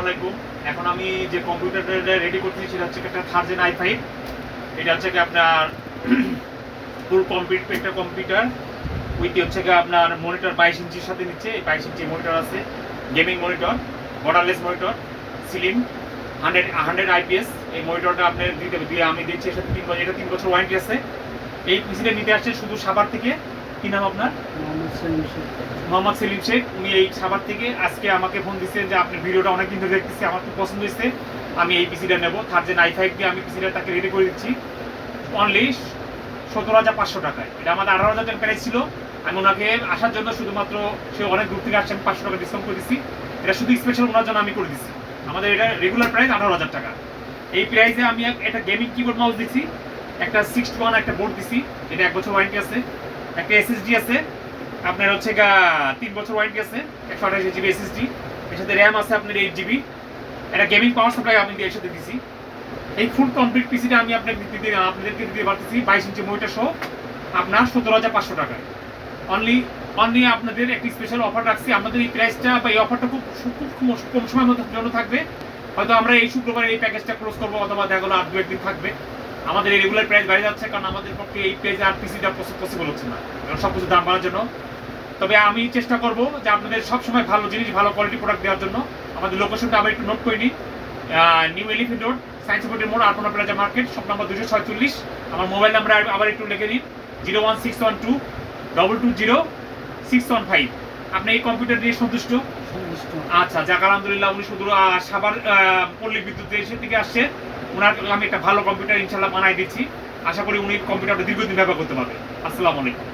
আলাইকুম। এখন আমি যে কম্পিউটারটা রেডি করতেছি সেটা হচ্ছে একটা থার্জেন i5। এটা হচ্ছে আপনার ফুল কমপ্লিট একটা কম্পিউটার উইথ হচ্ছে আপনার মনিটর 22 ইঞ্চির সাথে নিচ্ছে। এই 22 ইঞ্চি মনিটর আছে, gaming monitor, borderless monitor, ceiling 100 IPS। এই মনিটরটা আপনি দিয়ে আমি দিচ্ছি, এর সাথে 3 বছর ওয়ারেন্টি আছে। এই পিসিটা নিতে আসছে শুধু সাভার থেকে। কি নাম আপনার? মোহাম্মদ সেলিম শেখ। উনি এই সাভার থেকে আজকে আমাকে ফোন দিচ্ছেন যে আপনার ভিডিওটা অনেকদিন ধরে দেখতেছি, আমার খুব পছন্দ হয়েছে, আমি এই পিসিটা নেবো। থার্জেন i5 দিয়ে আমি পিসিটা তাকে রেডি করে দিচ্ছি অনলি 17,500 টাকায়। এটা আমাদের 18,000 টাকা প্রাইস ছিল। আমি ওনাকে আসার জন্য শুধুমাত্র, সে অনেক দূর থেকে আসছেন, 500 টাকা ডিসকাউন্ট করে দিচ্ছি। এটা শুধু স্পেশাল ওনার জন্য আমি করে দিচ্ছি। আমাদের এটা রেগুলার প্রাইস 18,000 টাকা। এই প্রাইসে আমি একটা গেমিং কিবোর্ড মাউস দিচ্ছি, একটা 6:1 একটা বোর্ড দিচ্ছি, এটা 1 বছর ওয়ারেন্টি আছে, একটা এসএসডি আছে আপনার হচ্ছে 3 বছর ওয়ারেন্টি আছে, 128 জিবি এসএসডি, এর সাথে র্যাম আছে আপনার 8 জিবি, একটা গেমিং পাওয়ার সাপ্লাই আমি এর সাথে দিচ্ছি। এই ফুল কমপ্লিট পিসিটা আমি আপনাদেরকে দিতে পারতেছি 22 ইঞ্চি মনিটর সহ আপনার 17,500 টাকায়। অনলি আপনাদের একটি স্পেশাল অফার রাখছি। আমাদের এই প্রাইসটা বা এই অফারটা খুব কম সময়ের জন্য থাকবে। হয়তো আমরা এই শুক্রবার এই প্যাকেজটা ক্লোজ করবো, অথবা দেখা গেলো আর 2 একদিন থাকবে। আমাদের এই রেগুলার প্রাইস বেড়ে যাচ্ছে, কারণ আমাদের পক্ষে এই প্রাইসে আর পিসিটা পসিবল হচ্ছে না, কারণ সব কিছু দাম বাড়ার জন্য। তবে আমি চেষ্টা করবো যে আপনাদের সবসময় ভালো জিনিস, ভালো কোয়ালিটি প্রোডাক্ট দেওয়ার জন্য। আমাদের লোকেশনটা আবার একটু নোট করে নিই, নিউ এলিফেন্ট রোড, সায়েন্স সিটির মোড়, আলপনা প্লাজা মার্কেট, শপ নাম্বার 246। আমার মোবাইল নাম্বার আবার একটু লিখে দিন, 01612220615। আপনি এই কম্পিউটার দিয়ে সন্তুষ্ট? আচ্ছা, যাক আলহামদুলিল্লাহ। উনি শুধু সাভার পল্লী বিদ্যুৎ এসে থেকে আসছে, ওনার আমি একটা ভালো কম্পিউটার ইনশাল্লাহ বানাই দিচ্ছি। আশা করি উনি কম্পিউটারটা দীর্ঘদিন ব্যবহার করতে পারবে। আসসালামু আলাইকুম।